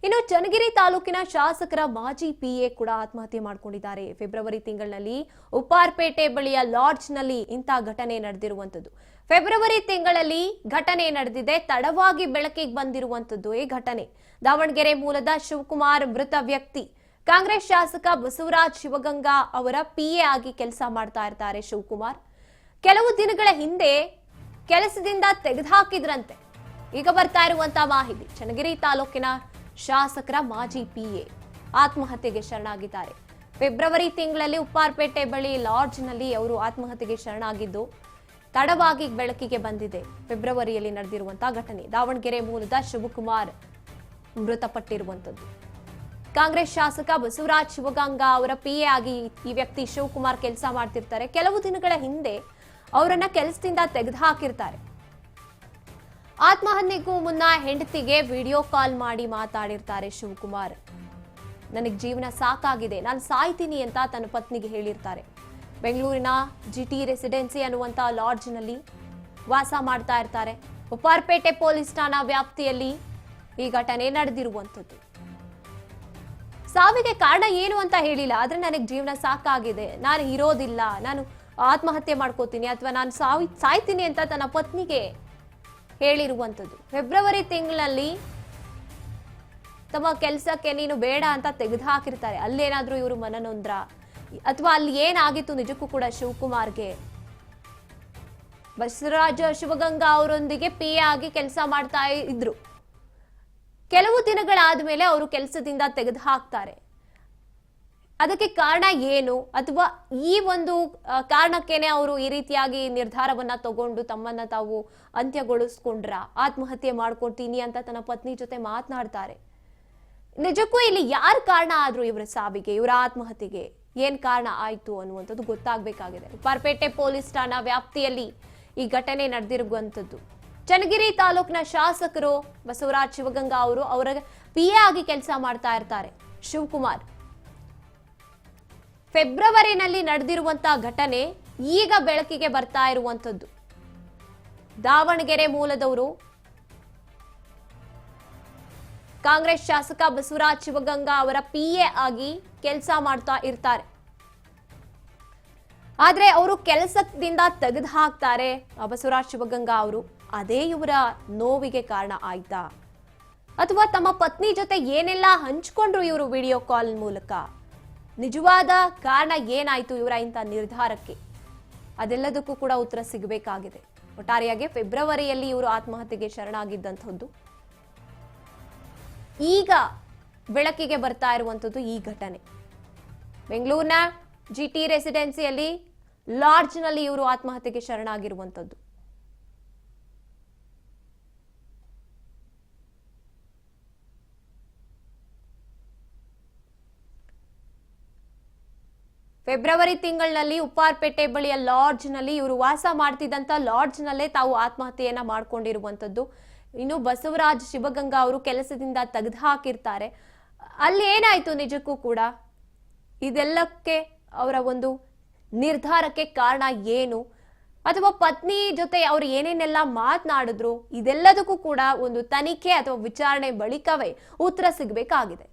ಇನ್ನು ಚನ್ನಗಿರಿ ತಾಲೂಕಿನ ಶಾಸಕರ ಮಾಜಿ ಪಿಎ ಕೂಡ ಆತ್ಮಹತ್ಯೆ ಮಾಡಿಕೊಂಡಿದ್ದಾರೆ. ಫೆಬ್ರವರಿ ತಿಂಗಳಲ್ಲಿ ಉಪ್ಪಾರಪೇಟೆ ಬಳಿಯ ಲಾಡ್ಜ್ನಲ್ಲಿ ಇಂಥ ಘಟನೆ ನಡೆದಿರುವಂತದ್ದು. ಫೆಬ್ರವರಿ ತಿಂಗಳಲ್ಲಿ ಘಟನೆ ನಡೆದಿದೆ. ತಡವಾಗಿ ಬೆಳಕಿಗೆ ಬಂದಿರುವಂತದ್ದು ಈ ಘಟನೆ. ದಾವಣಗೆರೆ ಮೂಲದ ಶಿವಕುಮಾರ್ ಮೃತ ವ್ಯಕ್ತಿ. ಕಾಂಗ್ರೆಸ್ ಶಾಸಕ ಬಸವರಾಜ್ ಶಿವಗಂಗಾ ಅವರ ಪಿಎ ಆಗಿ ಕೆಲಸ ಮಾಡ್ತಾ ಇರ್ತಾರೆ ಶಿವಕುಮಾರ್. ಕೆಲವು ದಿನಗಳ ಹಿಂದೆ ಕೆಲಸದಿಂದ ತೆಗೆದುಹಾಕಿದ್ರಂತೆ. ಈಗ ಬರ್ತಾ ಇರುವಂತಹ ಮಾಹಿತಿ, ಚನ್ನಗಿರಿ ತಾಲೂಕಿನ ಶಾಸಕರ ಮಾಜಿ ಪಿಎ ಆತ್ಮಹತ್ಯೆಗೆ ಶರಣಾಗಿದ್ದಾರೆ. ಫೆಬ್ರವರಿ ತಿಂಗಳಲ್ಲಿ ಉಪ್ಪಾರಪೇಟೆ ಬಳಿ ಲಾಡ್ಜ್ನಲ್ಲಿ ಅವರು ಆತ್ಮಹತ್ಯೆಗೆ ಶರಣಾಗಿದ್ದು ತಡವಾಗಿ ಬೆಳಕಿಗೆ ಬಂದಿದೆ. ಫೆಬ್ರವರಿಯಲ್ಲಿ ನಡೆದಿರುವಂತಹ ಘಟನೆ. ದಾವಣಗೆರೆ ಮೂಲದ ಶಿವಕುಮಾರ್ ಮೃತಪಟ್ಟಿರುವಂತದ್ದು. ಕಾಂಗ್ರೆಸ್ ಶಾಸಕ ಬಸವರಾಜ್ ಶಿವಗಂಗಾ ಅವರ ಪಿಎ ಆಗಿ ಈ ವ್ಯಕ್ತಿ ಶಿವಕುಮಾರ್ ಕೆಲಸ ಮಾಡ್ತಿರ್ತಾರೆ. ಕೆಲವು ದಿನಗಳ ಹಿಂದೆ ಅವರನ್ನ ಕೆಲಸದಿಂದ ತೆಗೆದುಹಾಕಿರ್ತಾರೆ. ಆತ್ಮಹತ್ಯೆಗೂ ಮುನ್ನ ಹೆಂಡತಿಗೆ ವಿಡಿಯೋ ಕಾಲ್ ಮಾಡಿ ಮಾತಾಡಿರ್ತಾರೆ ಶಿವಕುಮಾರ್. ನನಗೆ ಜೀವನ ಸಾಕಾಗಿದೆ, ನಾನು ಸಾಯ್ತೀನಿ ಅಂತ ತನ್ನ ಪತ್ನಿಗೆ ಹೇಳಿರ್ತಾರೆ. ಬೆಂಗಳೂರಿನ ಜಿಟಿ ರೆಸಿಡೆನ್ಸಿ ಅನ್ನುವಂತ ಲಾಡ್ಜ್ನಲ್ಲಿ ವಾಸ ಮಾಡ್ತಾ ಇರ್ತಾರೆ. ಉಪ್ಪಾರಪೇಟೆ ಪೊಲೀಸ್ ಠಾಣಾ ವ್ಯಾಪ್ತಿಯಲ್ಲಿ ಈ ಘಟನೆ ನಡೆದಿರುವಂತದ್ದು. ಸಾವಿಗೆ ಕಾರಣ ಏನು ಅಂತ ಹೇಳಿಲ್ಲ, ಆದ್ರೆ ನನಗೆ ಜೀವನ ಸಾಕಾಗಿದೆ, ನಾನು ಇರೋದಿಲ್ಲ, ನಾನು ಆತ್ಮಹತ್ಯೆ ಮಾಡ್ಕೋತೀನಿ ಅಥವಾ ನಾನು ಸಾಯ್ತೀನಿ ಅಂತ ತನ್ನ ಪತ್ನಿಗೆ ಹೇಳಿರುವಂತದ್ದು. ಫೆಬ್ರವರಿ ತಿಂಗಳಲ್ಲಿ ತಮ್ಮ ಕೆಲಸಕ್ಕೆ ನೀನು ಬೇಡ ಅಂತ ತೆಗೆದುಹಾಕಿರ್ತಾರೆ. ಅಲ್ಲೇನಾದ್ರೂ ಇವರು ಮನನೊಂದ್ರ ಅಥವಾ ಅಲ್ಲಿ ಏನಾಗಿತ್ತು ನಿಜಕ್ಕೂ ಕೂಡ ಶಿವಕುಮಾರ್ಗೆ? ಬಸವರಾಜ ಶಿವಗಂಗಾ ಅವರೊಂದಿಗೆ ಪಿಎ ಆಗಿ ಕೆಲಸ ಮಾಡ್ತಾ ಇದ್ರು. ಕೆಲವು ದಿನಗಳಾದ್ಮೇಲೆ ಅವರು ಕೆಲಸದಿಂದ ತೆಗೆದುಹಾಕ್ತಾರೆ. ಅದಕ್ಕೆ ಕಾರಣ ಏನು, ಅಥವಾ ಈ ಒಂದು ಕಾರಣಕ್ಕೇನೆ ಅವರು ಈ ರೀತಿಯಾಗಿ ನಿರ್ಧಾರವನ್ನ ತಗೊಂಡು ತಮ್ಮನ್ನ ತಾವು ಅಂತ್ಯಗೊಳಿಸ್ಕೊಂಡ್ರ, ಆತ್ಮಹತ್ಯೆ ಮಾಡ್ಕೊಳ್ತೀನಿ ಅಂತ ತನ್ನ ಪತ್ನಿ ಜೊತೆ ಮಾತನಾಡ್ತಾರೆ. ನಿಜಕ್ಕೂ ಇಲ್ಲಿ ಯಾರು ಕಾರಣ ಆದ್ರು ಇವರ ಸಾವಿಗೆ, ಇವರ ಆತ್ಮಹತ್ಯೆಗೆ ಏನ್ ಕಾರಣ ಆಯ್ತು ಅನ್ನುವಂಥದ್ದು ಗೊತ್ತಾಗಬೇಕಾಗಿದೆ. ಉಪ್ಪಾರಪೇಟೆ ಪೊಲೀಸ್ ಠಾಣಾ ವ್ಯಾಪ್ತಿಯಲ್ಲಿ ಈ ಘಟನೆ ನಡೆದಿರುವಂತದ್ದು. ಚನ್ನಗಿರಿ ತಾಲೂಕಿನ ಶಾಸಕರು ಬಸವರಾಜ್ ಶಿವಗಂಗಾ ಅವರು ಅವರ ಪಿಎ ಆಗಿ ಕೆಲಸ ಮಾಡ್ತಾ ಇರ್ತಾರೆ ಶಿವಕುಮಾರ್. ಫೆಬ್ರವರಿನಲ್ಲಿ ನಡೆದಿರುವಂತಹ ಘಟನೆ ಈಗ ಬೆಳಕಿಗೆ ಬರ್ತಾ ಇರುವಂತದ್ದು. ದಾವಣಗೆರೆ ಮೂಲದವರು ಕಾಂಗ್ರೆಸ್ ಶಾಸಕ ಬಸವರಾಜ್ ಶಿವಗಂಗಾ ಅವರ ಪಿಎ ಆಗಿ ಕೆಲಸ ಮಾಡ್ತಾ ಇರ್ತಾರೆ. ಆದ್ರೆ ಅವರು ಕೆಲಸದಿಂದ ತೆಗೆದು ಹಾಕ್ತಾರೆ ಬಸವರಾಜ್ ಶಿವಗಂಗಾ ಅವರು. ಅದೇ ಇವರ ನೋವಿಗೆ ಕಾರಣ ಆಯ್ತಾ, ಅಥವಾ ತಮ್ಮ ಪತ್ನಿ ಜೊತೆ ಏನೆಲ್ಲ ಹಂಚ್ಕೊಂಡ್ರು ಇವರು ವಿಡಿಯೋ ಕಾಲ್ ಮೂಲಕ? ನಿಜವಾದ ಕಾರಣ ಏನಾಯ್ತು ಇವರ ಇಂಥ ನಿರ್ಧಾರಕ್ಕೆ? ಅದೆಲ್ಲದಕ್ಕೂ ಕೂಡ ಉತ್ತರ ಸಿಗಬೇಕಾಗಿದೆ. ಒಟ್ಟಾರೆಯಾಗಿ ಫೆಬ್ರವರಿಯಲ್ಲಿ ಇವರು ಆತ್ಮಹತ್ಯೆಗೆ ಶರಣಾಗಿದ್ದಂಥದ್ದು ಈಗ ಬೆಳಕಿಗೆ ಬರ್ತಾ ಇರುವಂತದ್ದು ಈ ಘಟನೆ. ಬೆಂಗಳೂರಿನ ಜಿಟಿ ರೆಸಿಡೆನ್ಸಿಯಲ್ಲಿ ಲಾಡ್ಜ್ನಲ್ಲಿ ಇವರು ಆತ್ಮಹತ್ಯೆಗೆ ಶರಣಾಗಿರುವಂತದ್ದು. ಫೆಬ್ರವರಿ ತಿಂಗಳಿನಲ್ಲಿ ಉಪ್ಪಾರಪೇಟೆ ಬಳಿಯ ಲಾಡ್ಜ್ನಲ್ಲಿ ಇವರು ವಾಸ ಮಾಡ್ತಿದ್ದಂತ ಲಾಡ್ಜ್ನಲ್ಲೇ ತಾವು ಆತ್ಮಹತ್ಯೆಯನ್ನ ಮಾಡ್ಕೊಂಡಿರುವಂತದ್ದು. ಇನ್ನು ಬಸವರಾಜ್ ಶಿವಗಂಗಾ ಅವರು ಕೆಲಸದಿಂದ ತೆಗೆದುಹಾಕಿರ್ತಾರೆ. ಅಲ್ಲಿ ಏನಾಯ್ತು ನಿಜಕ್ಕೂ ಕೂಡ? ಇದೆಲ್ಲಕ್ಕೆ ಅವರ ಒಂದು ನಿರ್ಧಾರಕ್ಕೆ ಕಾರಣ ಏನು, ಅಥವಾ ಪತ್ನಿ ಜೊತೆ ಅವರು ಏನೇನೆಲ್ಲ ಮಾತನಾಡಿದ್ರು, ಇದೆಲ್ಲದಕ್ಕೂ ಕೂಡ ಒಂದು ತನಿಖೆ ಅಥವಾ ವಿಚಾರಣೆ ಬಳಿಕವೇ ಉತ್ತರ ಸಿಗಬೇಕಾಗಿದೆ.